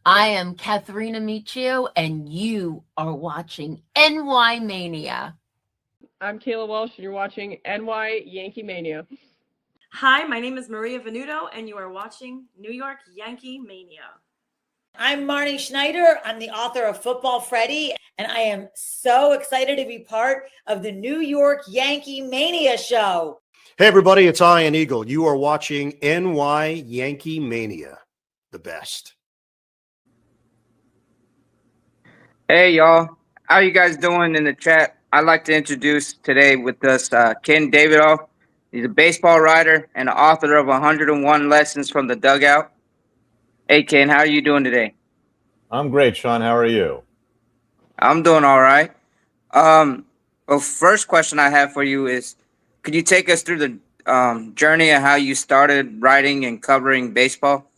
I am Katharina Michio, and you are watching NY-Mania. I'm Kayla Walsh, and you're watching NY-YankeeMania. Hi, my name is Maria Venuto, and you are watching New York Yankee Mania. I'm Marnie Schneider. I'm the author of Football Freddy, and I am so excited to be part of the New York Yankee Mania show. Hey, everybody, it's Ian Eagle. You are watching NY-YankeeMania, the best. Hey, y'all. How you guys doing in the chat? I'd like to introduce today with us Ken Davidoff. He's a baseball writer and author of 101 Lessons from the Dugout. Hey, Ken, how are you doing today? I'm great, Sean. How are you? I'm doing all right. Well, first question I have for you is, could you take us through the journey of how you started writing and covering baseball?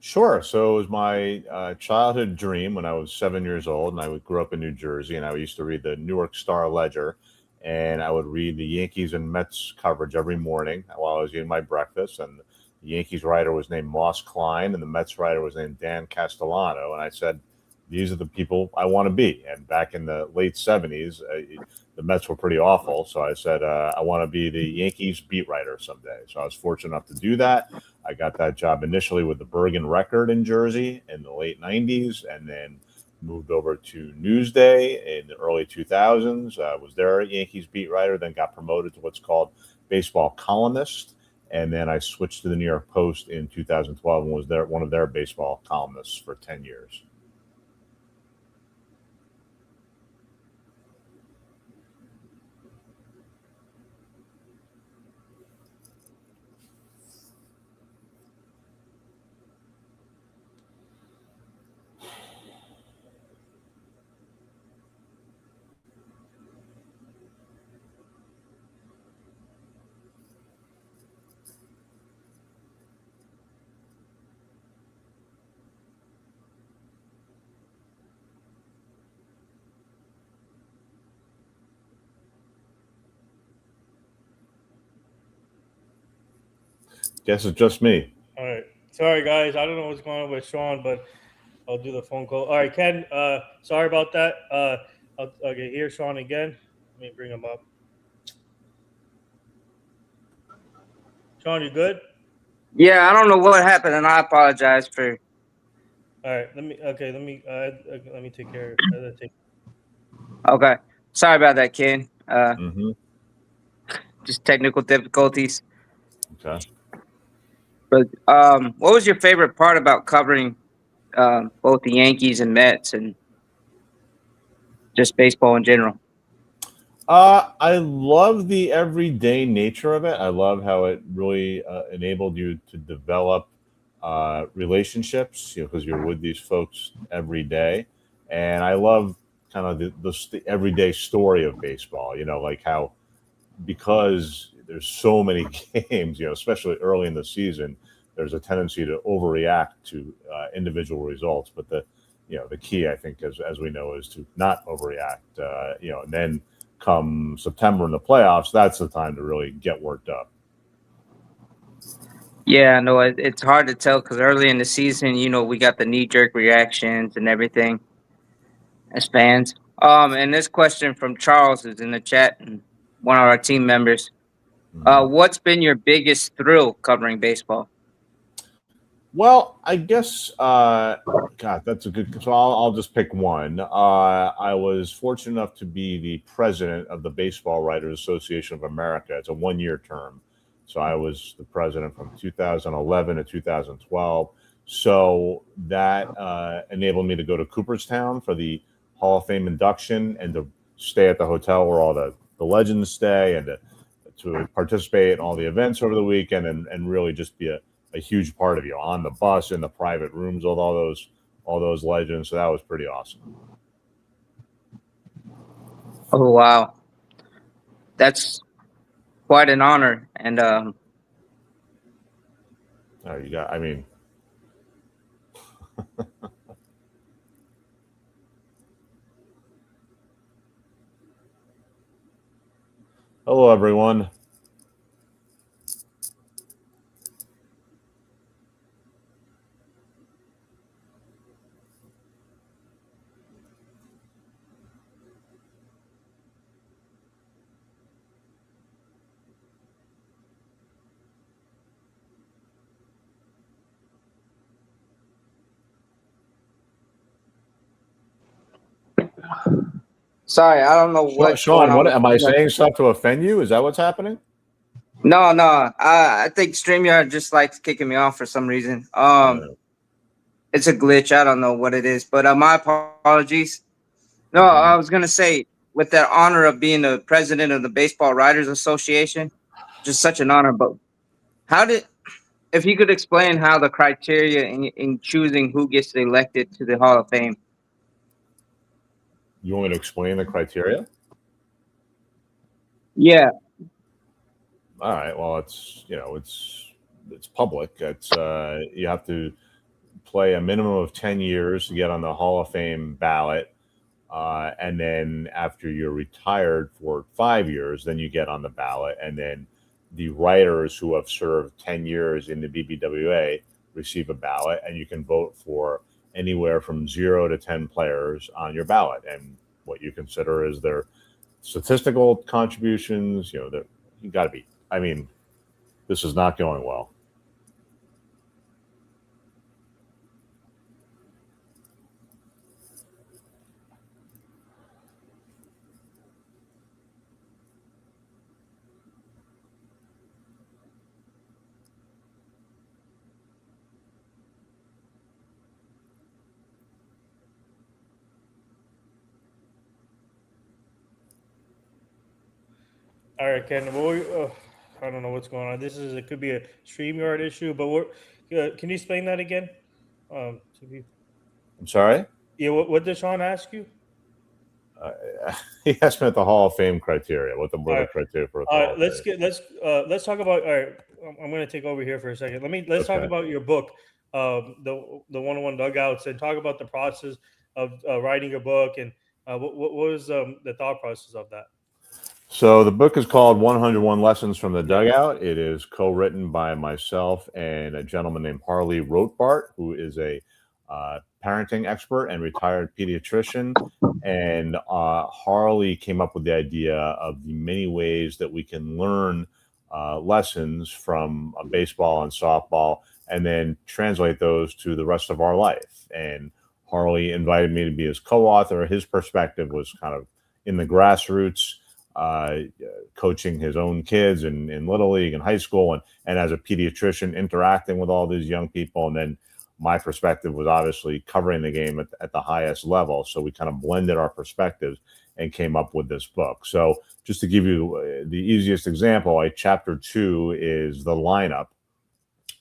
Sure. So it was my childhood dream when I was 7 years old, and I grew up in New Jersey, and I used to read the Newark Star Ledger, and I would read the Yankees and Mets coverage every morning while I was eating my breakfast. And the Yankees writer was named Moss Klein, and the Mets writer was named Dan Castellano. And I said, these are the people I want to be. And back in the late 70s, the Mets were pretty awful. So I said, I want to be the Yankees beat writer someday. So I was fortunate enough to do that. I got that job initially with the Bergen Record in Jersey in the late 90s, and then moved over to Newsday in the early 2000s. Was their Yankees beat writer, then got promoted to what's called baseball columnist. And then I switched to the New York Post in 2012 and was one of their baseball columnists for 10 years. Guess it's just me. All right. Sorry, guys. I don't know what's going on with Sean, but I'll do the phone call. All right, Ken. Sorry about that. Okay, here's Sean again. Let me bring him up. Sean, you good? Yeah, I don't know what happened, and I apologize for. All right. Let me take care of it. Okay. Sorry about that, Ken. Mm-hmm. Just technical difficulties. Okay. But what was your favorite part about covering both the Yankees and Mets and just baseball in general? I love the everyday nature of it. I love how it really enabled you to develop relationships, because you're with these folks every day. And I love kind of the everyday story of baseball, like how, because there's so many games, especially early in the season, there's a tendency to overreact to individual results. But the key, I think, as we know, is to not overreact, and then come September in the playoffs, that's the time to really get worked up. Yeah, no, it's hard to tell because early in the season, we got the knee-jerk reactions and everything as fans. And this question from Charles is in the chat, and one of our team members. What's been your biggest thrill covering baseball? Well, I guess, God, that's a good. So I'll just pick one. I was fortunate enough to be the president of the Baseball Writers Association of America. It's a one-year term. So I was the president from 2011 to 2012. So that enabled me to go to Cooperstown for the Hall of Fame induction and to stay at the hotel where all the legends stay, and to participate in all the events over the weekend, and really just be a huge part of you on the bus, in the private rooms with all those legends. So that was pretty awesome. Oh, wow. That's quite an honor. And you got, I mean, hello, everyone. Sorry, I don't know what's going Sean, on. what am I saying stuff to offend you? Is that what's happening? No, no. I think StreamYard just likes kicking me off for some reason. It's a glitch. I don't know what it is, but my apologies. No, I was gonna say, with that honor of being the president of the Baseball Writers Association, just such an honor. But how did, if you could explain how the criteria in choosing who gets elected to the Hall of Fame? You want me to explain the criteria? Yeah. All right. Well, it's public. It's you have to play a minimum of 10 years to get on the Hall of Fame ballot. And then after you're retired for 5 years, then you get on the ballot. And then the writers who have served 10 years in the BBWA receive a ballot, and you can vote for anywhere from 0 to 10 players on your ballot. And what you consider is their statistical contributions, you got to be, I mean, this is not going well. All right, Ken. Well, I don't know what's going on. It could be a StreamYard issue, but can you explain that again? To be, I'm sorry? yeah. What did Sean ask you? He asked me at the Hall of Fame criteria. What the criteria for? All right, let's talk about. All right, I'm going to take over here for a second. Let's talk about your book, the 101 Dugouts, and talk about the process of writing your book, and what was the thought process of that. So the book is called 101 Lessons from the Dugout. It is co-written by myself and a gentleman named Harley Rothbart, who is a parenting expert and retired pediatrician. And Harley came up with the idea of the many ways that we can learn lessons from baseball and softball and then translate those to the rest of our life. And Harley invited me to be his co-author. His perspective was kind of in the grassroots, coaching his own kids in Little League and high school, and as a pediatrician interacting with all these young people. And then my perspective was obviously covering the game at the highest level. So we kind of blended our perspectives and came up with this book. So just to give you the easiest example, chapter 2 is the lineup.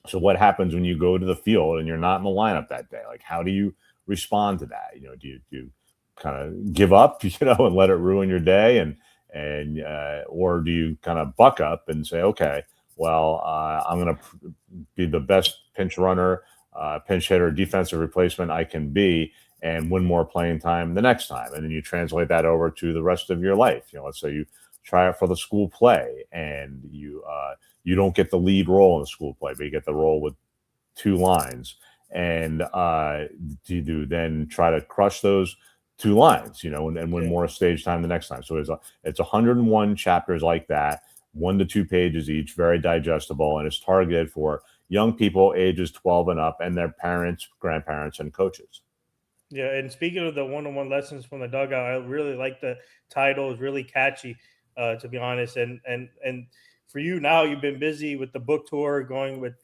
So what happens when you go to the field and you're not in the lineup that day? Like, how do you respond to that? Do you kind of give up, and let it ruin your day, or do you kind of buck up and say, okay, well, I'm going to be the best pinch runner, pinch hitter, defensive replacement I can be, and win more playing time the next time. And then you translate that over to the rest of your life. Let's say you try it for the school play, and you don't get the lead role in the school play, but you get the role with 2 lines. And do you then try to crush those 2 lines, and win more stage time the next time? So it's 101 chapters like that, 1 to 2 pages each, very digestible, and it's targeted for young people ages 12 and up and their parents, grandparents, and coaches. Yeah, and speaking of the 101 Lessons from the Dugout, I really like the title. It's really catchy, to be honest. And for you now, you've been busy with the book tour, going with,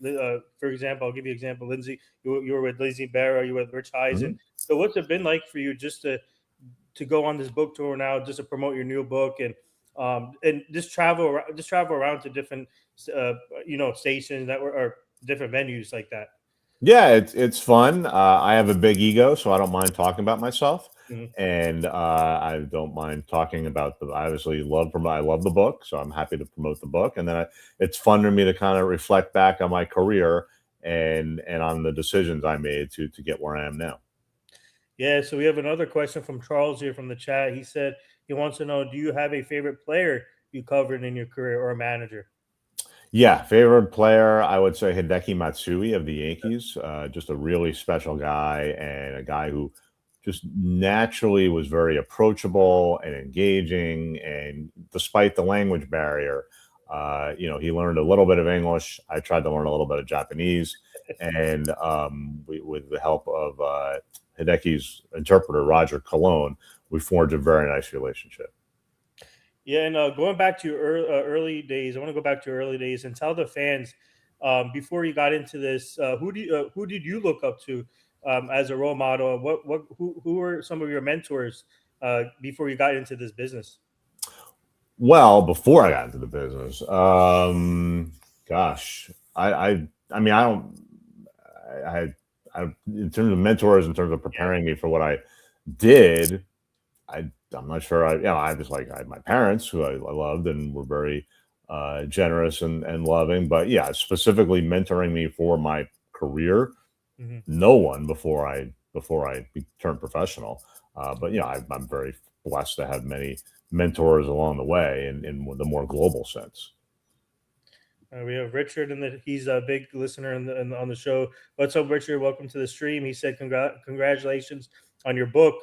for example, I'll give you an example, Lindsay. You were with Lindsay Barrow, you were with Rich Eisen. Mm-hmm. So what's it been like for you just to go on this book tour now, just to promote your new book and just travel around to different stations that or different venues like that? Yeah, it's fun. I have a big ego, so I don't mind talking about myself. Mm-hmm. And I don't mind talking about I obviously I love the book, so I'm happy to promote the book. And then it's fun for me to kind of reflect back on my career and on the decisions I made to get where I am now. Yeah, so we have another question from Charles here from the chat. He said he wants to know, do you have a favorite player you covered in your career or a manager? Yeah, favorite player, I would say Hideki Matsui of the Yankees. Just a really special guy, and a guy who just naturally was very approachable and engaging. And despite the language barrier, he learned a little bit of English. I tried to learn a little bit of Japanese. And with the help of Hideki's interpreter, Roger Cologne, we forged a very nice relationship. Yeah, and going back to your early days, I want to go back to your early days and tell the fans before you got into this, who did you look up to as a role model? Who were some of your mentors before you got into this business? Well, before I got into the business, gosh, I mean, I in terms of mentors, in terms of preparing me for what I did, I'm not sure. I just I had my parents who I loved and were very generous and loving. But yeah, specifically mentoring me for my career, no one before I turned professional. But I'm very blessed to have many mentors along the way in the more global sense. We have Richard, and he's a big listener on the show. What's up, Richard? Welcome to the stream. He said, "Congratulations on your book."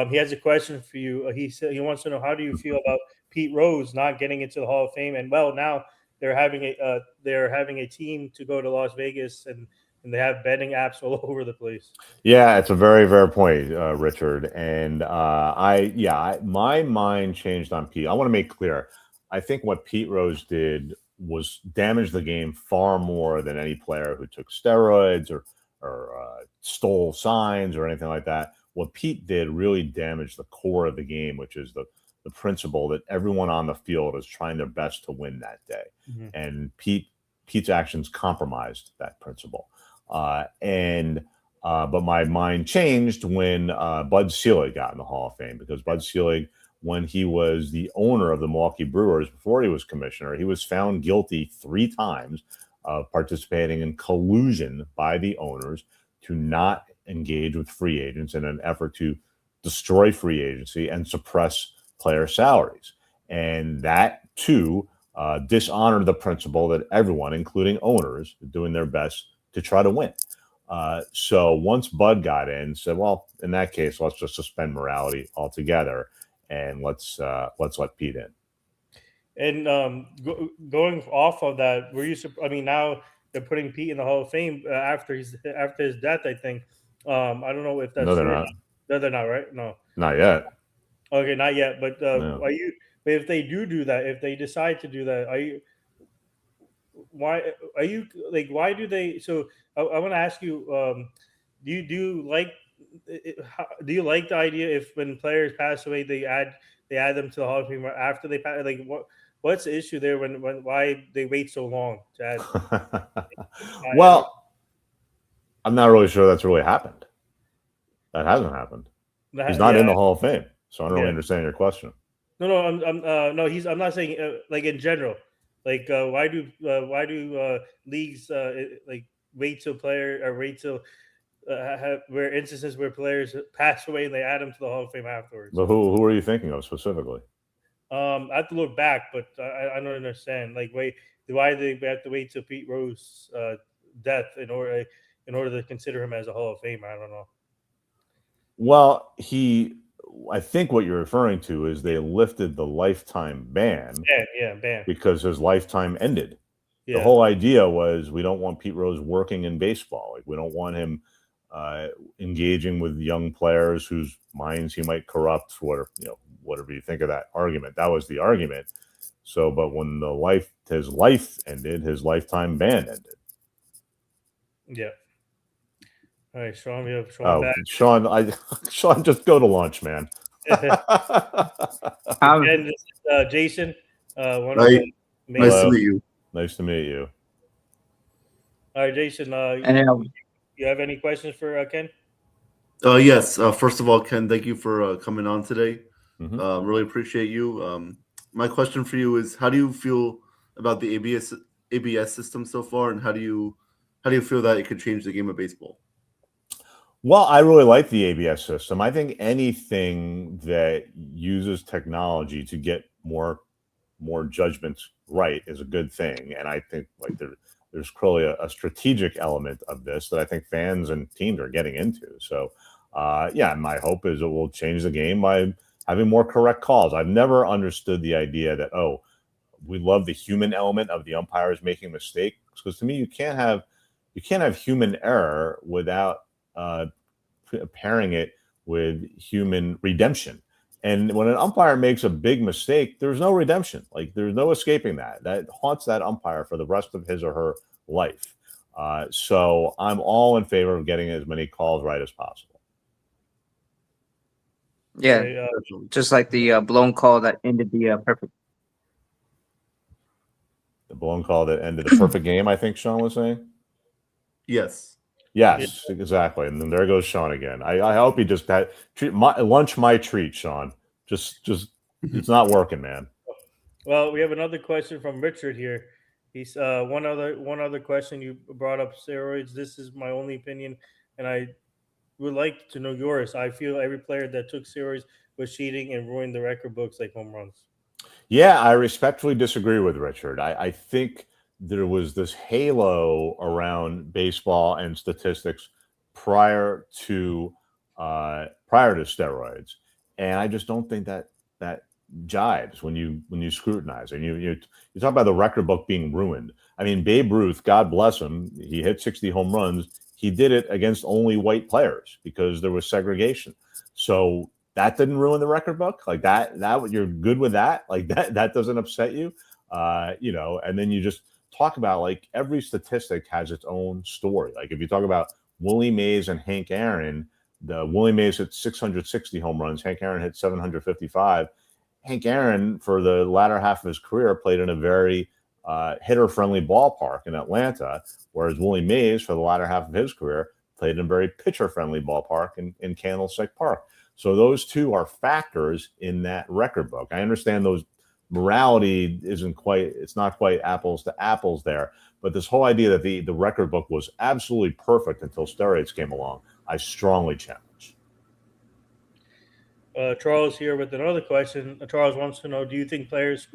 He has a question for you. He said he wants to know, how do you feel about Pete Rose not getting into the Hall of Fame? And well, now they're having a team to go to Las Vegas, and they have betting apps all over the place. Yeah, it's a very, very point, Richard. And my mind changed on Pete. I want to make clear, I think what Pete Rose did was damage the game far more than any player who took steroids or stole signs or anything like that. What Pete did really damaged the core of the game, which is the principle that everyone on the field is trying their best to win that day. And Pete's actions compromised that principle. But my mind changed when Bud Selig got in the Hall of Fame, because Bud Selig, when he was the owner of the Milwaukee Brewers, before he was commissioner, he was found guilty 3 times of participating in collusion by the owners to not engage with free agents in an effort to destroy free agency and suppress player salaries. And that, too, dishonored the principle that everyone, including owners, are doing their best to try to win. So once Bud got in, said, well, in that case, let's just suspend morality altogether and let's let Pete in. And going off of that, were you? I mean, now they're putting Pete in the Hall of Fame after his death. I think. I don't know if that's No, they're true. not. No, they're not, right? No, not yet. Okay, not yet. But No. are you? But if they do that, if they decide to do that, are you? Why are you like? Why do they? So I want to ask you. Do you like? Do you like the idea if when players pass away, they add them to the Hall of Fame after they pass? Like what's the issue there? When why they wait so long to add? Well, I'm not really sure that's really happened. That hasn't happened. He's not in the Hall of Fame, so I don't really understand your question. No, I'm not saying like in general. Like why do leagues like wait till player or wait till have where instances where players pass away and they add them to the Hall of Fame afterwards? But who are you thinking of specifically? I have to look back, but I don't understand. Like, why do they have to wait till Pete Rose's death in order to consider him as a Hall of Famer? I don't know. Well, I think what you're referring to is they lifted the lifetime ban. Ban. Because his lifetime ended. Yeah. The whole idea was we don't want Pete Rose working in baseball. Like, we don't want him engaging with young players whose minds he might corrupt, for whatever you think of that argument. That was the argument. So, but when his life ended, his lifetime ban ended. Yeah. All right, Sean, we have Sean back. Sean, just go to lunch, man. And this is Jason. Nice to meet you. Nice to meet you. All right, Jason. You have any questions for Ken? Yes. First of all, Ken, thank you for coming on today. Mm-hmm. Really appreciate you. My question for you is, how do you feel about the ABS system so far, and how do you feel that it could change the game of baseball? Well, I really like the ABS system. I think anything that uses technology to get more judgments right is a good thing. And I think there's clearly a strategic element of this that I think fans and teams are getting into. So, my hope is it will change the game by having more correct calls. I've never understood the idea that, we love the human element of the umpires making mistakes, because to me, you can't have human error without pairing it with human redemption. And when an umpire makes a big mistake, there's no redemption. Like there's no escaping that. That haunts that umpire for the rest of his or her life. So I'm all in favor of getting as many calls right as possible. Yeah, Okay, just like the blown call that ended the perfect. The blown call that ended the perfect game, I think Sean was saying. Yes. Yes, exactly. And then there goes Sean again. I hope he just had lunch my treat, Sean. Just it's not working, man. well, we have another question from Richard here. He's one other question. You brought up steroids. This is my only opinion, and I would like to know yours. I feel every player that took steroids was cheating and ruined the record books like home runs. Yeah, I respectfully disagree with Richard. I think there was this halo around baseball and statistics prior to steroids, and I just don't think that jives when you scrutinize and you talk about the record book being ruined. I mean, Babe Ruth, God bless him, he hit 60 home runs. He did it against only white players because there was segregation. So that didn't ruin the record book. Like that you're good with that. Like that doesn't upset you. And then you just talk about like every statistic has its own story. Like if you talk about Willie Mays and Hank Aaron, Willie Mays hit 660 home runs. Hank Aaron hit 755. Hank Aaron, for the latter half of his career, played in a very hitter-friendly ballpark in Atlanta, whereas Willie Mays, for the latter half of his career, played in a very pitcher-friendly ballpark in Candlestick Park. So those two are factors in that record book. I understand those morality it's not quite apples to apples there, but this whole idea that the record book was absolutely perfect until steroids came along, I strongly challenge. Charles here with another question. Charles wants to know: do you think players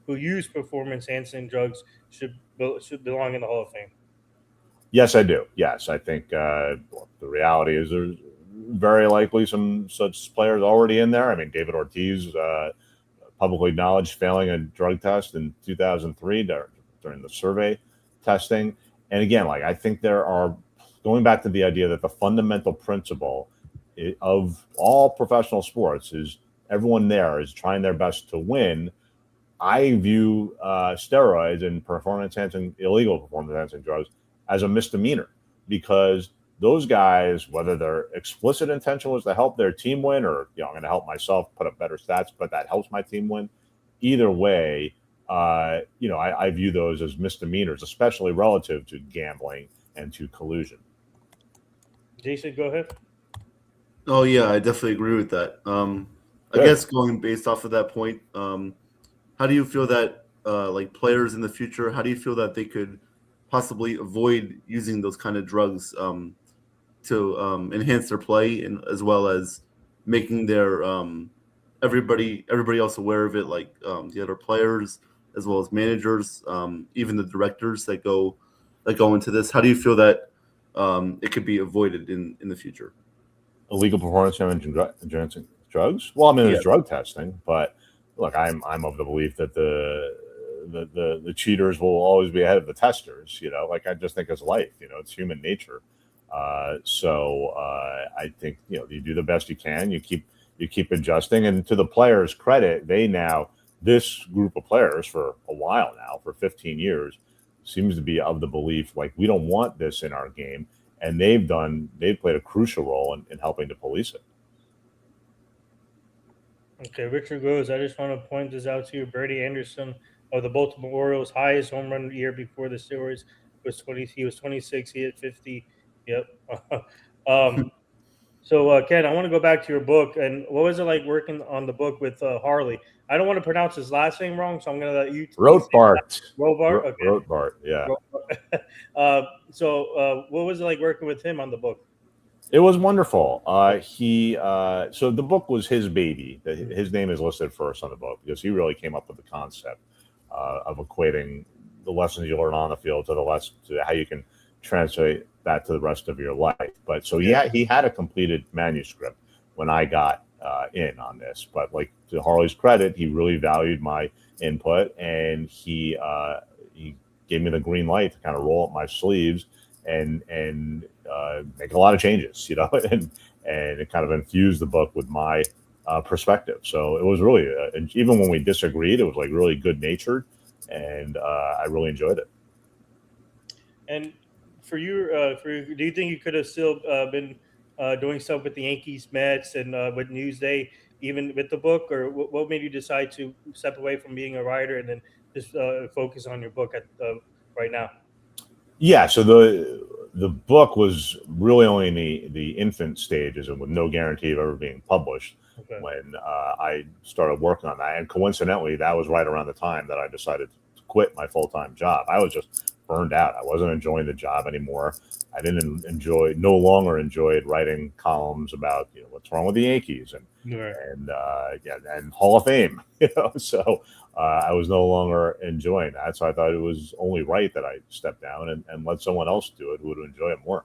who use performance-enhancing drugs should belong in the Hall of Fame? Yes, I do. Yes, I think the reality is there's very likely some such players already in there. I mean, David Ortiz publicly acknowledged failing a drug test in 2003 during the survey testing. And again, like I think there are, going back to the idea that the fundamental principle of all professional sports is everyone there is trying their best to win. I view steroids and illegal performance-enhancing drugs as a misdemeanor, because those guys, whether their explicit intention was to help their team win, or I'm going to help myself put up better stats, but that helps my team win. Either way, I view those as misdemeanors, especially relative to gambling and to collusion. Jason, go ahead. Oh yeah, I definitely agree with that. I guess going based off of that point, how do you feel that like players in the future, how do you feel that they could possibly avoid using those kind of drugs to enhance their play, and as well as making their everybody else aware of it, like the other players as well as managers, even the directors that go into this? How do you feel that it could be avoided in the future? Illegal performance-enhancing drugs? Well, I mean, there's drug testing, but look, I'm of the belief that the cheaters will always be ahead of the testers. Like I just think it's life. It's human nature. So I think you do the best you can. You keep adjusting, and to the players' credit, this group of players for a while now, for 15 years, seems to be of the belief like we don't want this in our game, and they've played a crucial role in helping to police it. Okay, Richard goes, I just want to point this out to you. Brady Anderson of the Baltimore Orioles' highest home run year before the steroids was 20. He was 26. He hit 50. Yep. So Ken, I want to go back to your book. And what was it like working on the book with Harley? I don't want to pronounce his last name wrong, so I'm going to let you. Rothbart. Rothbart. Okay. Rothbart. Yeah. So what was it like working with him on the book? It was wonderful. So the book was his baby. His name is listed first on the book because he really came up with the concept of equating the lessons you learn on the field to how you can translate that to the rest of your life. But so he had a completed manuscript when I got in on this. But like, to Harley's credit, he really valued my input, and he gave me the green light to kind of roll up my sleeves and make a lot of changes, and it kind of infused the book with my perspective. So it was really, and even when we disagreed, it was like really good natured, and I really enjoyed it. And for you, do you think you could have still been doing stuff with the Yankees, Mets, and with Newsday, even with the book, or what made you decide to step away from being a writer and then just focus on your book at right now? Yeah, so the book was really only in the infant stages and with no guarantee of ever being published Okay. when I started working on that. And coincidentally, that was right around the time that I decided to quit my full-time job. I was just burned out. I wasn't enjoying the job anymore. I no longer enjoyed writing columns about what's wrong with the Yankees Right. and Hall of Fame. So I was no longer enjoying that. So I thought it was only right that I step down and let someone else do it who would enjoy it more.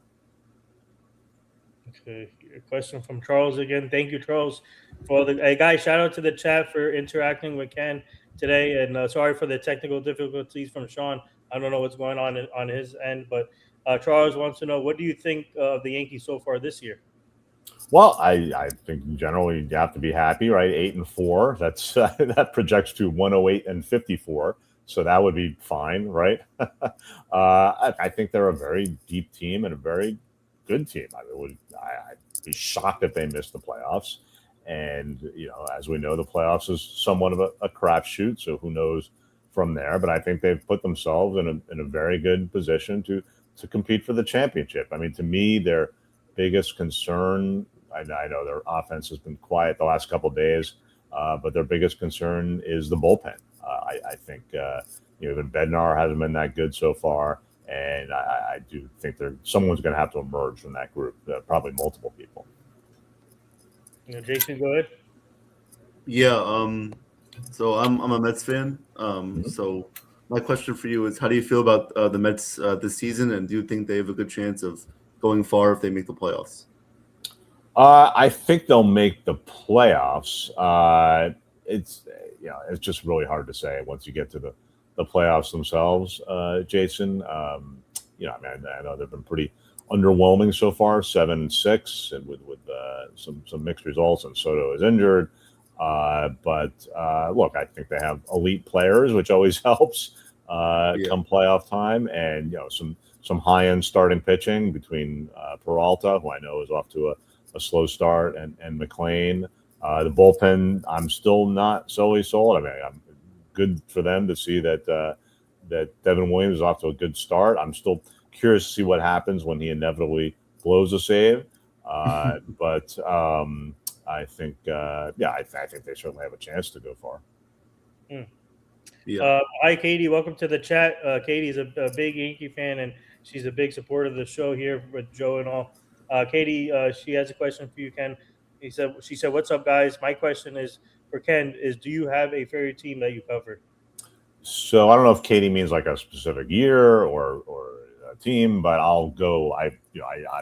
Okay, a question from Charles again. Thank you, Charles, for the guys. Shout out to the chat for interacting with Ken today, and sorry for the technical difficulties from Sean. I don't know what's going on his end, but Charles wants to know, what do you think of the Yankees so far this year? Well, I think generally you have to be happy, right? 8-4. That's that projects to 108-54, so that would be fine, right? I think they're a very deep team and a very good team. I'd be shocked if they missed the playoffs. And as we know, the playoffs is somewhat of a crapshoot. So who knows from there? But I think they've put themselves in a very good position to compete for the championship. I mean, to me, their biggest concern. I know their offense has been quiet the last couple of days, but their biggest concern is the bullpen. I think even Bednar hasn't been that good so far. And I do think someone's going to have to emerge from that group, probably multiple people. Jason, go ahead. Yeah, so I'm a Mets fan. So my question for you is, how do you feel about the Mets this season, and do you think they have a good chance of going far if they make the playoffs? I think they'll make the playoffs. It's just really hard to say once you get to the playoffs themselves, Jason. I know they've been pretty underwhelming so far, 7-6, and with some mixed results. And Soto is injured, but look, I think they have elite players, which always helps come playoff time, and some high end starting pitching between Peralta, who I know is off to a slow start, and McLean. The bullpen, I'm still not solely sold. I mean, I'm good for them to see that Devin Williams is off to a good start. I'm still curious to see what happens when he inevitably blows a save. But I think, I think they certainly have a chance to go far. Yeah. Hi, Katie. Welcome to the chat. Katie's a big Yankee fan, and she's a big supporter of the show here with Joe and all. Katie, she has a question for you, Ken. She said, "What's up, guys? My question is for Ken: do you have a favorite team that you covered?" So I don't know if Katie means like a specific year or a team, but I'll go.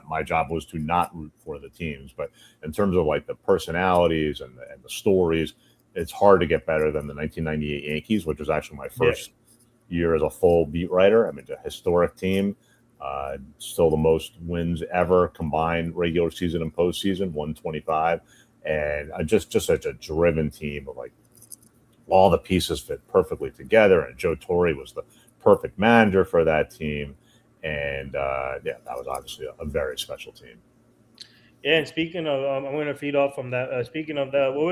My job was to not root for the teams, but in terms of like the personalities and the stories, it's hard to get better than the 1998 Yankees, which was actually my first year as a full beat writer. I mean, it's a historic team. Still the most wins ever combined, regular season and postseason, 125, and just such a driven team of like all the pieces fit perfectly together. And Joe Torre was the perfect manager for that team, and that was obviously a very special team. Yeah, and speaking of, I'm going to feed off from that. Speaking of that, what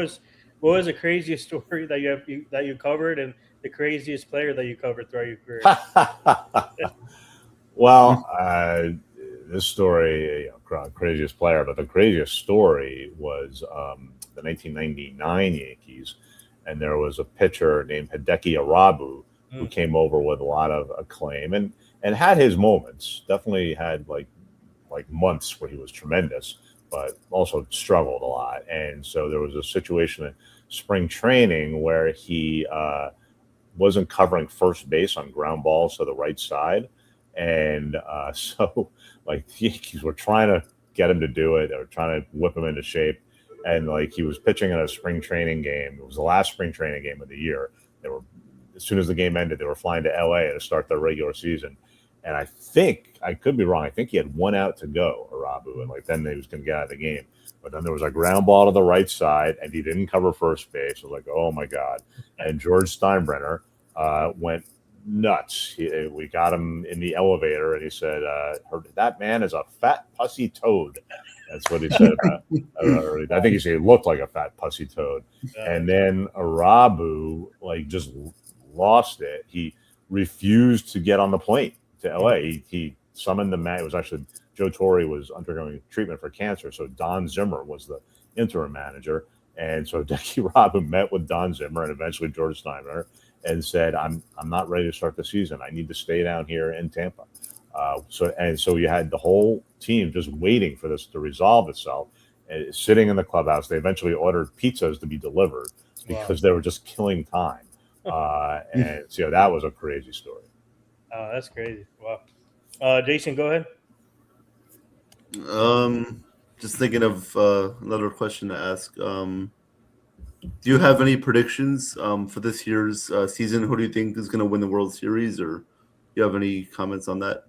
was the craziest story that you covered, and the craziest player that you covered throughout your career? Well, this story, craziest player, but the craziest story was the 1999 Yankees, and there was a pitcher named Hideki Arabu who came over with a lot of acclaim and had his moments. Definitely had like months where he was tremendous, but also struggled a lot. And so there was a situation in spring training where he wasn't covering first base on ground balls to the right side. And so like the Yankees were trying to get him to do it. They were trying to whip him into shape. And like he was pitching in a spring training game. It was the last spring training game of the year. As soon as the game ended, they were flying to LA to start their regular season. And I think, I could be wrong, I think he had 1 out to go, Arabu, and like then he was going to get out of the game. But then there was a ground ball to the right side, and he didn't cover first base. I was like, oh my God. And George Steinbrenner went nuts. We got him in the elevator, and he said, that man is a fat pussy toad. That's what he said about I think he said he looked like a fat pussy toad. And then Arabu just lost it. He refused to get on the plane to LA. He summoned the man. It was actually Joe Torre was undergoing treatment for cancer, so Don Zimmer was the interim manager. And so Dickie Arabu met with Don Zimmer and eventually George Steinbrenner and said, I'm not ready to start the season. I need to stay down here in Tampa. So you had the whole team just waiting for this to resolve itself, sitting in the clubhouse. They eventually ordered pizzas to be delivered because they were just killing time. And so that was a crazy story. Oh, that's crazy. Wow. Jason, go ahead. Just thinking of another question to ask. Do you have any predictions for this year's season? Who do you think is going to win the World Series, or do you have any comments on that?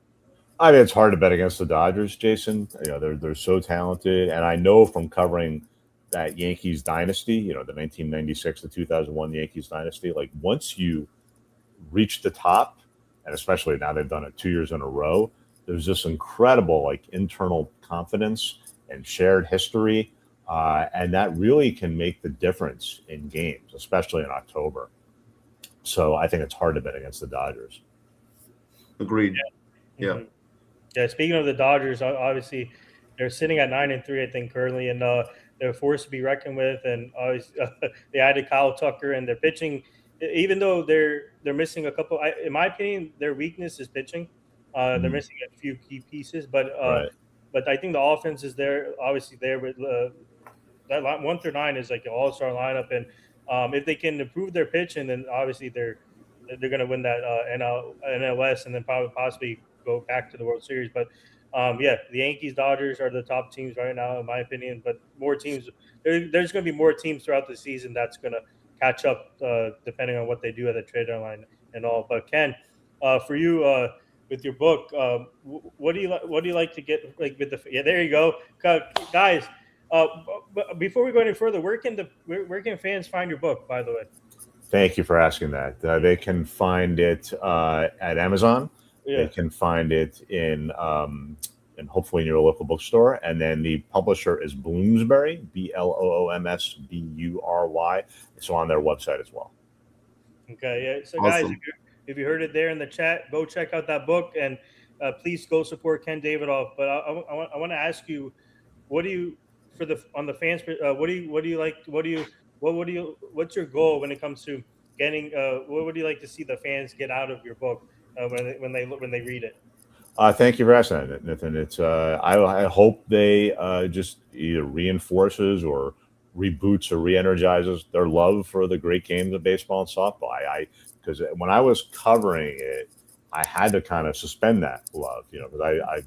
I mean, it's hard to bet against the Dodgers, Jason. They're so talented, and I know from covering that Yankees dynasty, the 1996 to 2001 Yankees dynasty. Once you reach the top, and especially now they've done it 2 years in a row, there's this incredible internal confidence and shared history, and that really can make the difference in games, especially in October. So I think it's hard to bet against the Dodgers. Agreed. Yeah. Yeah. Yeah. Speaking of the Dodgers, obviously they're sitting at 9-3, I think, currently, and they're forced to be reckoned with. And they added Kyle Tucker, and they're pitching. Even though they're missing a couple, in my opinion, their weakness is pitching. They're missing a few key pieces, but I think the offense is there. Obviously, there with that 1 through 9 is like an all-star lineup, and if they can improve their pitching, then obviously they're going to win that NLS and then probably possibly go back to the World Series. But the Yankees, Dodgers are the top teams right now, in my opinion. But more teams, there's going to be more teams throughout the season that's going to catch up depending on what they do at the trade deadline and all. But Ken, for you with your book, what do you like to get with the? Yeah, there you go, guys. But before we go any further, where can fans find your book? By the way. Thank you for asking that. They can find it at Amazon. Yeah. They can find it in hopefully in your local bookstore. And then the publisher is Bloomsbury, Bloomsbury. It's on their website as well. Okay, yeah. So awesome. Guys, if you heard it there in the chat, go check out that book and please go support Ken Davidoff. But I want to ask you, what do you on the fans? What do you like? What's your goal when it comes to getting? What would you like to see the fans get out of your book when they read it? Thank you for asking that, Nithin. It's I hope they just either reinforces or reboots or re-energizes their love for the great games of baseball and softball. Because when I was covering it, I had to kind of suspend that love, because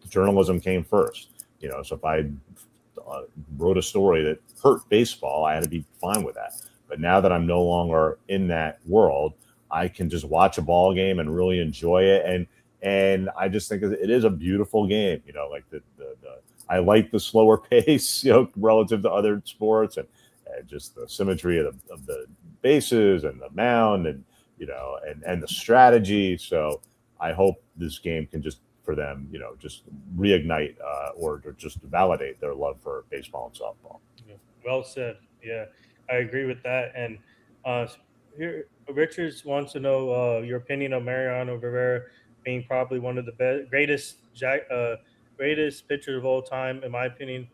journalism came first, so if I wrote a story that hurt baseball, I had to be fine with that. But now that I'm no longer in that world, I can just watch a ball game and really enjoy it. And I just think it is a beautiful game, like I like the slower pace, relative to other sports, and just the symmetry of the bases and the mound, and and the strategy. So I hope this game can just, for them, just reignite or just validate their love for baseball and softball. Yeah. Well said. Yeah, I agree with that. And here, Richards wants to know your opinion of Mariano Rivera being probably one of the greatest pitchers of all time, in my opinion.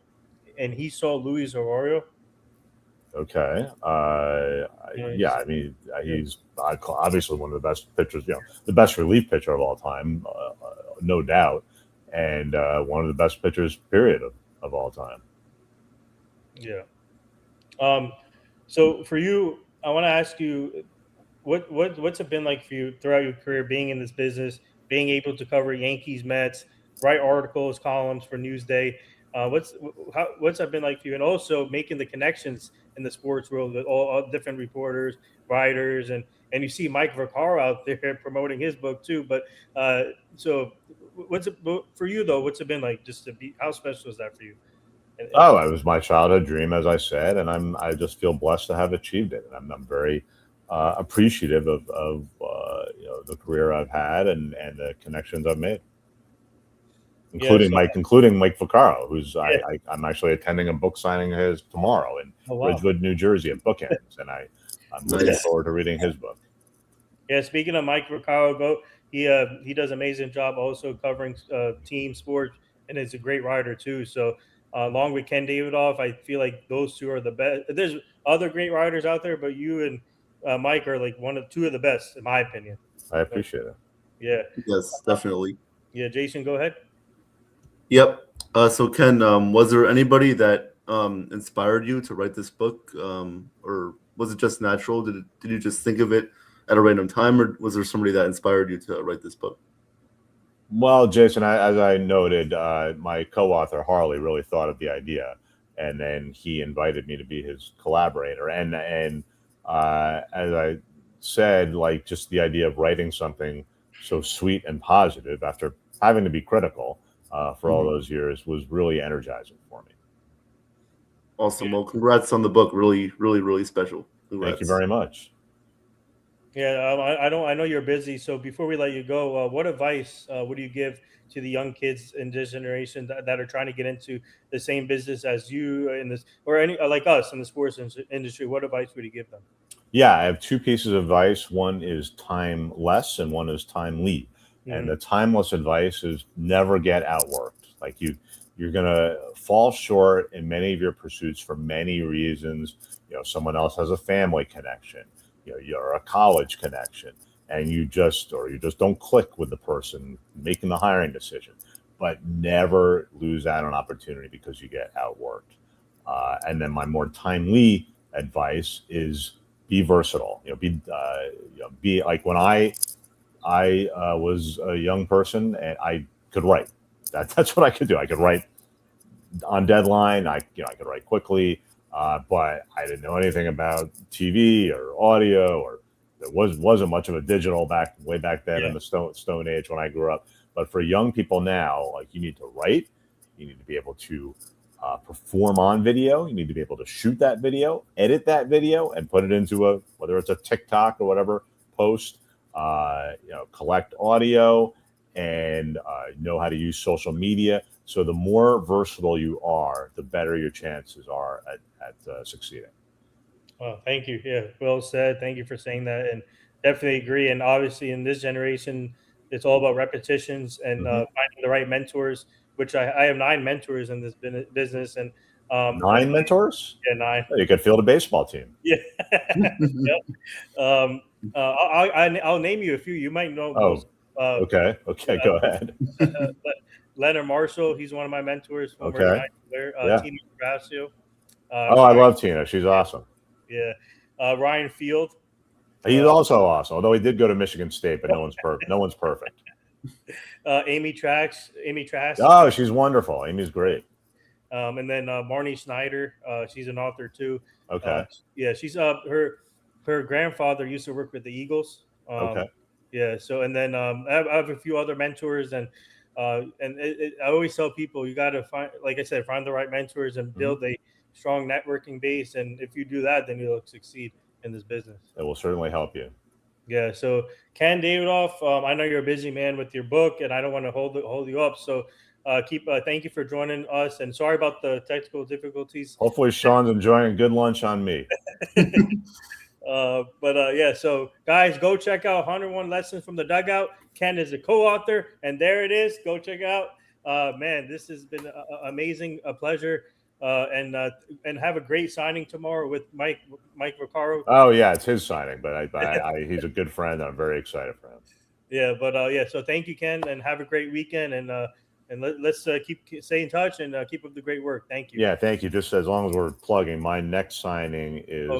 And he saw Luis Arroyo. Okay. Yeah, I mean, he's obviously one of the best pitchers, the best relief pitcher of all time, no doubt, and one of the best pitchers, period, of all time. Yeah. So for you, I want to ask you, what's it been like for you throughout your career, being in this business, being able to cover Yankees, Mets, write articles, columns for Newsday? What's that been like for you, and also making the connections in the sports world with all different reporters, writers, and you see Mike Vaccaro out there promoting his book too. But so what's it for you though? What's it been like just to be? How special is that for you? Oh, it was my childhood dream, as I said, and I just feel blessed to have achieved it. And I'm very appreciative of the career I've had and the connections I've made, including Mike Vaccaro, who's I'm actually attending a book signing of his tomorrow in Ridgewood, New Jersey at Bookends, and I'm looking forward to reading his book. Yeah, speaking of Mike Vaccaro, he does an amazing job also covering team sports, and is a great writer too. So along with Ken Davidoff, I feel like those two are the best. There's other great writers out there, but you and Mike are like two of the best, in my opinion. I appreciate it. Yeah. Yes, definitely. Yeah, Jason, go ahead. Yep. So Ken, was there anybody that inspired you to write this book, or was it just natural? Did you just think of it at a random time, or was there somebody that inspired you to write this book? Well, Jason, as I noted, my co-author Harley really thought of the idea, and then he invited me to be his collaborator. And as I said, like, just the idea of writing something so sweet and positive after having to be critical for all those years was really energizing for me. Awesome. Well, congrats on the book. Really, really, really special. Congrats. Thank you very much. Yeah, I know you're busy. So before we let you go, what advice would you give to the young kids in this generation that are trying to get into the same business as you in this, or any like us in the sports industry? What advice would you give them? Yeah, I have two pieces of advice. One is timeless, and one is timely. And the timeless advice is never get outworked. Like you're gonna fall short in many of your pursuits for many reasons. You know, someone else has a family connection. You know, you're a college connection, and you just don't click with the person making the hiring decision. But never lose out on opportunity because you get outworked. And then my more timely advice is be versatile. Be like when I was a young person and I could write. That's what I could do. I could write on deadline. I could write quickly. But I didn't know anything about TV or audio, or there wasn't much of a digital way back then in the Stone Age when I grew up. But for young people now, like, you need to write, you need to be able to perform on video, you need to be able to shoot that video, edit that video, and put it into whether it's a TikTok or whatever post. Collect audio and know how to use social media. So the more versatile you are, the better your chances are at succeeding. Oh, thank you. Yeah, well said. Thank you for saying that, and definitely agree. And obviously, in this generation, it's all about repetitions and finding the right mentors. Which I have 9 mentors in this business, and 9 mentors. Yeah, 9. You could field a baseball team. Yeah. Yep. I'll name you a few. You might know. Oh, okay. Go ahead. Leonard Marshall, he's one of my mentors. Okay. Tina Grasio. I love Tina. She's awesome. Yeah. Ryan Field. He's also awesome. Although he did go to Michigan State, but no one's perfect. No one's perfect. Amy Trask. Oh, she's wonderful. Amy's great. And then Marnie Schneider. She's an author too. Okay. She's her grandfather used to work with the Eagles. Okay. Yeah. So, and then I have a few other mentors, and I always tell people, you got to find the right mentors and build a strong networking base. And if you do that, then you'll succeed in this business. It will certainly help you. Yeah. So Ken Davidoff, I know you're a busy man with your book, and I don't want to hold you up. So thank you for joining us, and sorry about the technical difficulties. Hopefully Sean's enjoying a good lunch on me. So guys, go check out 101 Lessons from the Dugout. Ken is a co-author, and there it is. Go check it out. Man, this has been amazing, a pleasure. And have a great signing tomorrow with Mike Vaccaro. Oh yeah, it's his signing, but he's a good friend. I'm very excited for him. Yeah, so thank you, Ken, and have a great weekend. And let's stay in touch and keep up the great work. Thank you. Yeah, thank you. Just as long as we're plugging, my next signing is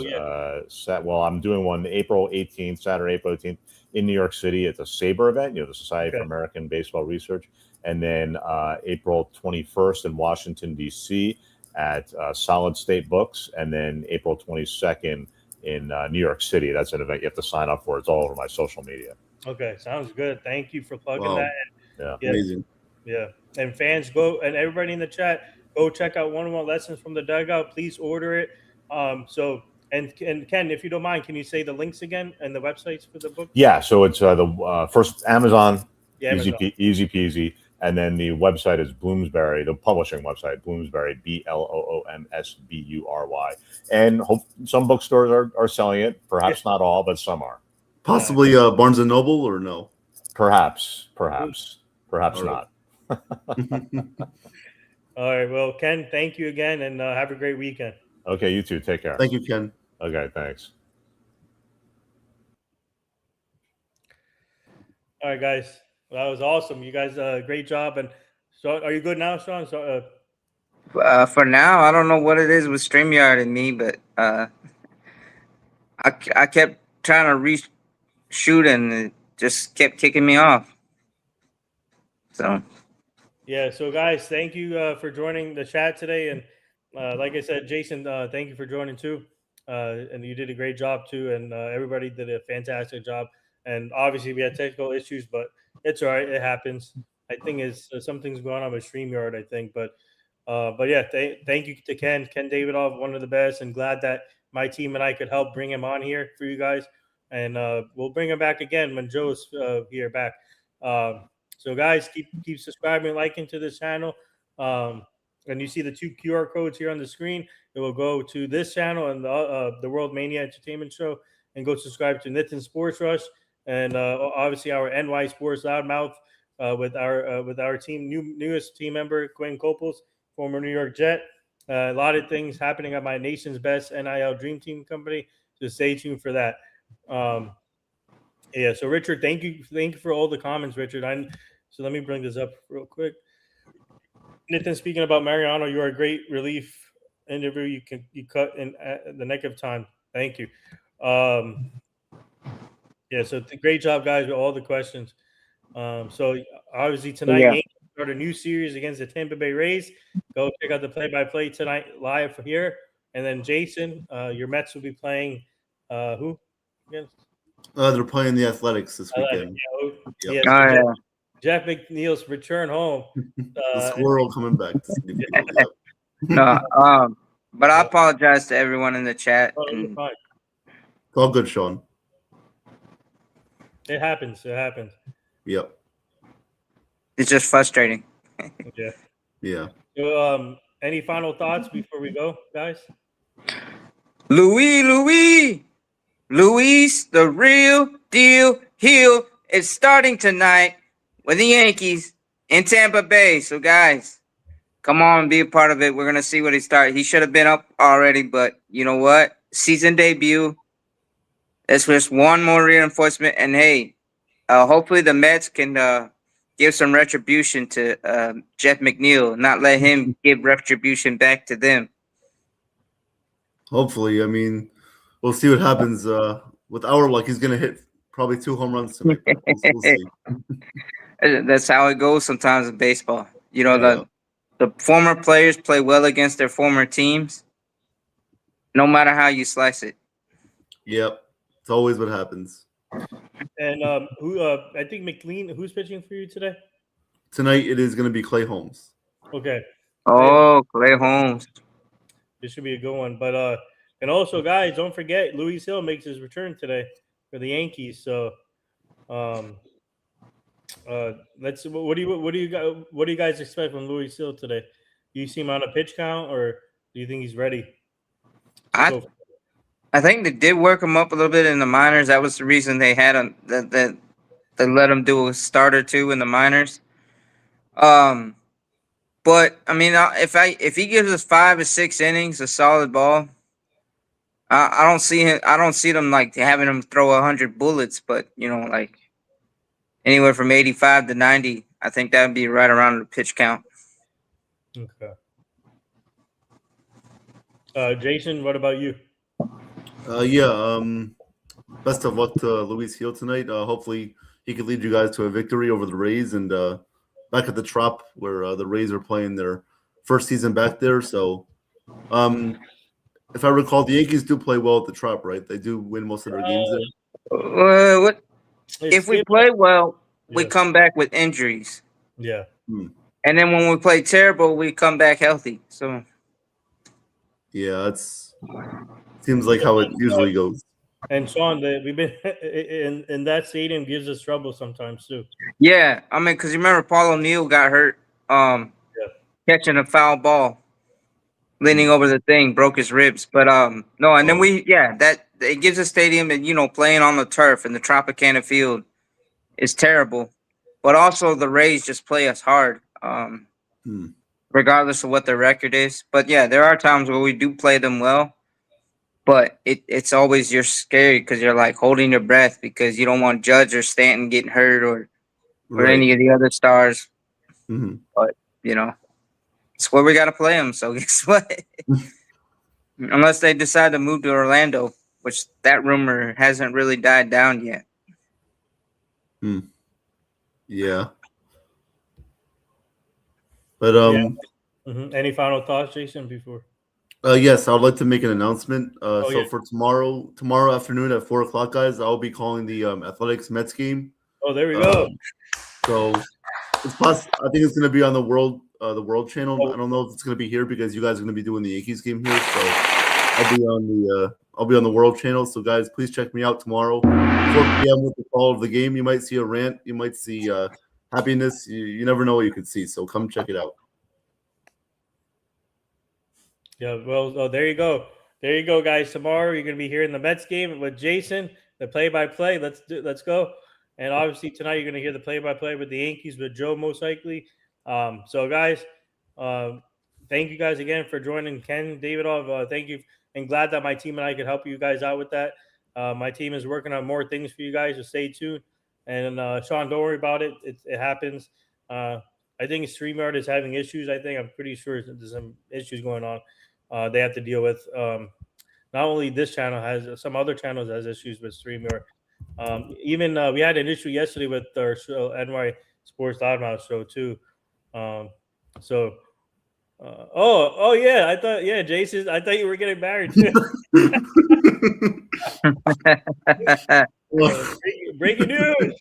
set. Well, I'm doing one April 18th, Saturday, April 18th in New York City. It's a SABRE event, the Society for American Baseball Research, and then April 21st in Washington D.C. at Solid State Books, and then April 22nd in New York City. That's an event you have to sign up for. It's all over my social media. Okay, sounds good. Thank you for plugging that. Yeah, amazing. Yeah, and fans, go, and everybody in the chat, go check out one-on-one lessons from the dugout. Please order it. And Ken, if you don't mind, can you say the links again and the websites for the book? Yeah, so it's the first Amazon, Yeah, easy peasy, and then the website is Bloomsbury, the publishing website, Bloomsbury, BLOOMSBURY, and some bookstores are selling it. Perhaps not all, but some are. Possibly Barnes and Noble, or no? Perhaps not. All right. Well, Ken, thank you again, and have a great weekend. Okay, you too. Take care. Thank you, Ken. Okay, thanks. All right, guys. That was awesome. You guys, great job. And so, are you good now, Sean? So, For now, I don't know what it is with StreamYard and me, but I kept trying to reshoot and it just kept kicking me off. So yeah. So, guys, thank you for joining the chat today. And like I said, Jason, thank you for joining too. And you did a great job too. And everybody did a fantastic job. And obviously, we had technical issues, but it's all right. It happens. I think it's something's going on with StreamYard, I think. But yeah, thank you to Ken Davidoff, one of the best, and glad that my team and I could help bring him on here for you guys. And we'll bring him back again when Joe's here back. So guys, keep subscribing, liking to this channel. And you see the 2 QR codes here on the screen. It will go to this channel and the World Mania Entertainment Show, and go subscribe to NITHIN Sports Rush, and obviously our NY Sports Loudmouth with our team, newest team member Quinn Copels, former New York Jet. A lot of things happening at my nation's best NIL Dream Team company. So stay tuned for that. Yeah. So Richard, thank you for all the comments, Richard. So let me bring this up real quick. NITHIN, speaking about Mariano, you are a great relief interview. You cut in at the nick of time. Thank you. Yeah. So great job, guys, with all the questions. So obviously tonight, Yankees start a new series against the Tampa Bay Rays. Go check out the play-by-play tonight live from here. And then Jason, your Mets will be playing who against? They're playing the Athletics this weekend. Jeff McNeil's return home. The squirrel coming back. no, but I apologize to everyone in the chat. It's all good, Sean. It happens. Yep. It's just frustrating. Yeah. So, any final thoughts before we go, guys? Luis, the real deal heel is starting tonight with the Yankees in Tampa Bay. So, guys, come on and be a part of it. We're going to see what he started. He should have been up already, but you know what? Season debut. It's just one more reinforcement. And, hey, hopefully the Mets can give some retribution to Jeff McNeil, not let him give retribution back to them. Hopefully. I mean, we'll see what happens. With our luck, he's going to hit probably 2 home runs tonight. We'll see. That's how it goes sometimes in baseball. You know, the former players play well against their former teams, no matter how you slice it. Yep. It's always what happens. And I think McLean, who's pitching for you today? Tonight it is going to be Clay Holmes. Okay. Oh, Clay Holmes. This should be a good one. But and also, guys, don't forget Luis Hill makes his return today for the Yankees. So let's see. What do you guys expect from Luis Hill today? Do you see him on a pitch count, or do you think he's ready? I think they did work him up a little bit in the minors. That was the reason they had him. That let him do a start or two in the minors. But I mean, if he gives us 5 or 6 innings of solid ball, I don't see him. I don't see them like having him throw 100 bullets. But you know, like anywhere from 85 to 90, I think that would be right around the pitch count. Okay. Jason, what about you? Best of luck to Luis Hill tonight. Hopefully he could lead you guys to a victory over the Rays, and back at the Trop where the Rays are playing their first season back there. So if I recall, the Yankees do play well at the Trop, right? They do win most of their games there. If we play well, we come back with injuries. Yeah. And then when we play terrible, we come back healthy. So Yeah, it's seems like how it usually goes. And Sean, we've been in that stadium gives us trouble sometimes too. yeah, I mean, because you remember Paul O'Neill got hurt catching a foul ball, leaning over the thing, broke his ribs. But no, and then that it gives a stadium, and playing on the turf and the Tropicana field is terrible. But also the Rays just play us hard, regardless of what their record is. But yeah, there are times where we do play them well. But it's always you're scary because you're like holding your breath because you don't want Judge or Stanton getting hurt or any of the other stars. But it's where we got to play them. So guess what? Unless they decide to move to Orlando, which that rumor hasn't really died down yet. Yeah. But Any final thoughts, Jason? Before. Yes, I would like to make an announcement. For tomorrow afternoon at 4:00, guys, I'll be calling the Athletics Mets game. Oh, there we go. So it's I think it's going to be on the World channel. I don't know if it's going to be here because you guys are going to be doing the Yankees game here. So I'll be on the World channel. So guys, please check me out tomorrow, 4 p.m. with the call of the game. You might see a rant. You might see happiness. You never know what you could see. So come check it out. Yeah, well, there you go. There you go, guys. Tomorrow you're going to be hearing the Mets game with Jason, the play-by-play. Let's go. And obviously tonight you're going to hear the play-by-play with the Yankees with Joe most likely. So guys, thank you guys again for joining Ken Davidoff. Thank you, and glad that my team and I could help you guys out with that. My team is working on more things for you guys, so stay tuned. And Sean, don't worry about it. It happens. I think StreamYard is having issues. I'm pretty sure there's some issues going on. They have to deal with. Not only this channel has some other channels has issues with StreamYard. Even we had an issue yesterday with our show, NY Sports Loudmouth show too. Oh yeah, Jason, I thought you were getting married too. Breaking news.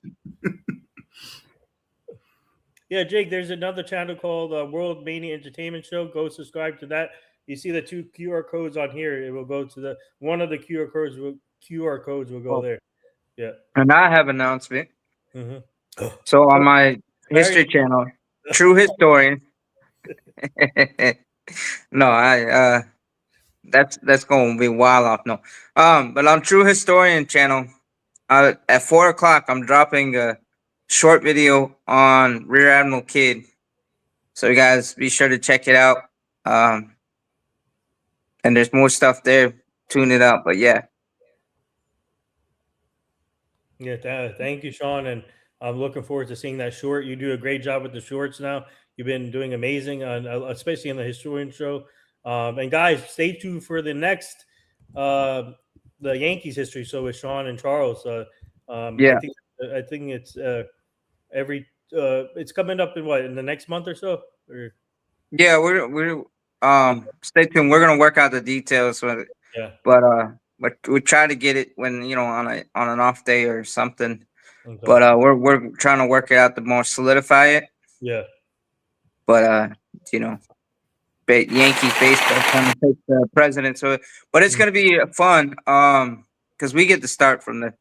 Yeah, Jake, there's another channel called World Mania Entertainment Show. Go subscribe to that. You see the 2 QR codes on here. It will go to one of the QR codes will go there. Yeah. And I have an announcement. Mm-hmm. So on my history channel, True Historian. No, that's going to be wild off. No, but on True Historian channel, at 4:00, I'm dropping a short video on Rear Admiral Kidd. So you guys be sure to check it out. And there's more stuff there. Tune it up. But yeah. Yeah, thank you, Sean, and I'm looking forward to seeing that short. You do a great job with the shorts now. You've been doing amazing, especially in the historian show. And guys, stay tuned for the next the Yankees history show with Sean and Charles. Yeah, I think it's it's coming up in the next month or so. Yeah, we're stay tuned. We're gonna work out the details with it. Yeah. But we try to get it when on an off day or something. Okay. But we're trying to work it out to more solidify it. Yeah. But Yankees baseball kind of takes the president. So, but it's gonna be fun. Because we get to start from the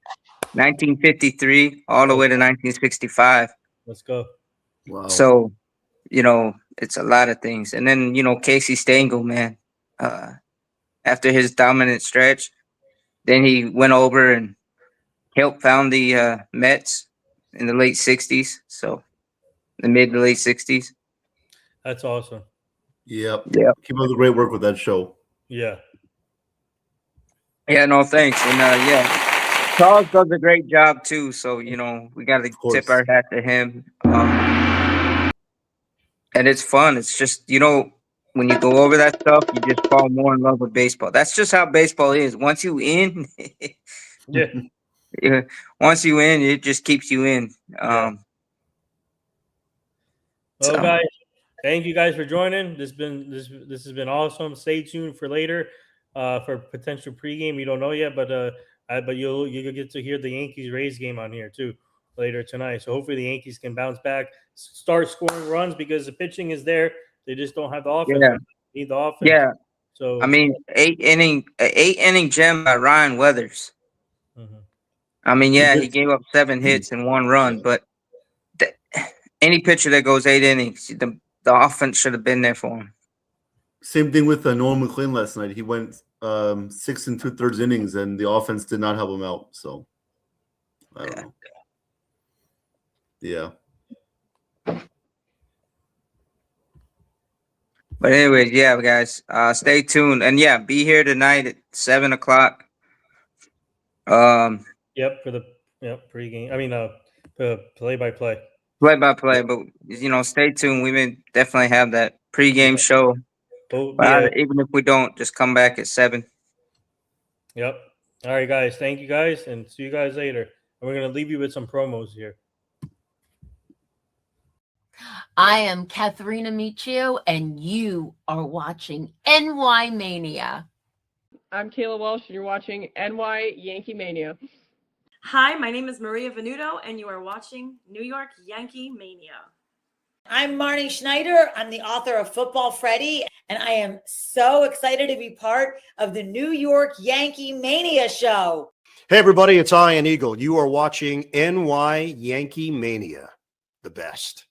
1953 all the way to 1965. Let's go. Wow. So, it's a lot of things. And then, Casey Stengel, man, after his dominant stretch, then he went over and helped found the Mets in the late 60s. So the mid to late 60s. That's awesome. Yep. Yeah. Keep up the great work with that show. Yeah. Yeah, no, thanks. And Charles does a great job too. So, we got to tip our hat to him. And it's fun. It's just, when you go over that stuff, you just fall more in love with baseball. That's just how baseball is. Once you in, yeah. Once you in, it just keeps you in. Well, guys, thank you guys for joining. This has been awesome. Stay tuned for later for potential pregame. You don't know yet, but you'll get to hear the Yankees Rays game on here too. later tonight. So hopefully the Yankees can bounce back, start scoring runs because the pitching is there. They just don't have the offense. Yeah. They need the offense. Yeah. So I mean, eight inning gem by Ryan Weathers. Mhm. I mean, yeah, he gave up 7 hits and 1 run, but any pitcher that goes 8 innings, the offense should have been there for him. Same thing with Nolan McLean last night. He went 6 2/3 innings, and the offense did not help him out. So I don't know. Yeah. But anyways, yeah, guys, stay tuned, and yeah, be here tonight at 7 o'clock. Yep, for the pregame. I mean, play-by-play. Play-by-play, but stay tuned. We may definitely have that pregame show. But even if we don't, just come back at 7. Yep. All right, guys. Thank you, guys, and see you guys later. And we're gonna leave you with some promos here. I am Katharina Michio, and you are watching NY-Mania. I'm Kayla Welsh, and you're watching NY-YankeeMania. Hi, my name is Maria Venuto, and you are watching New York Yankee Mania. I'm Marnie Schneider. I'm the author of Football Freddy, and I am so excited to be part of the New York Yankee Mania show. Hey, everybody, it's Ian Eagle. You are watching NY Yankee Mania, the best.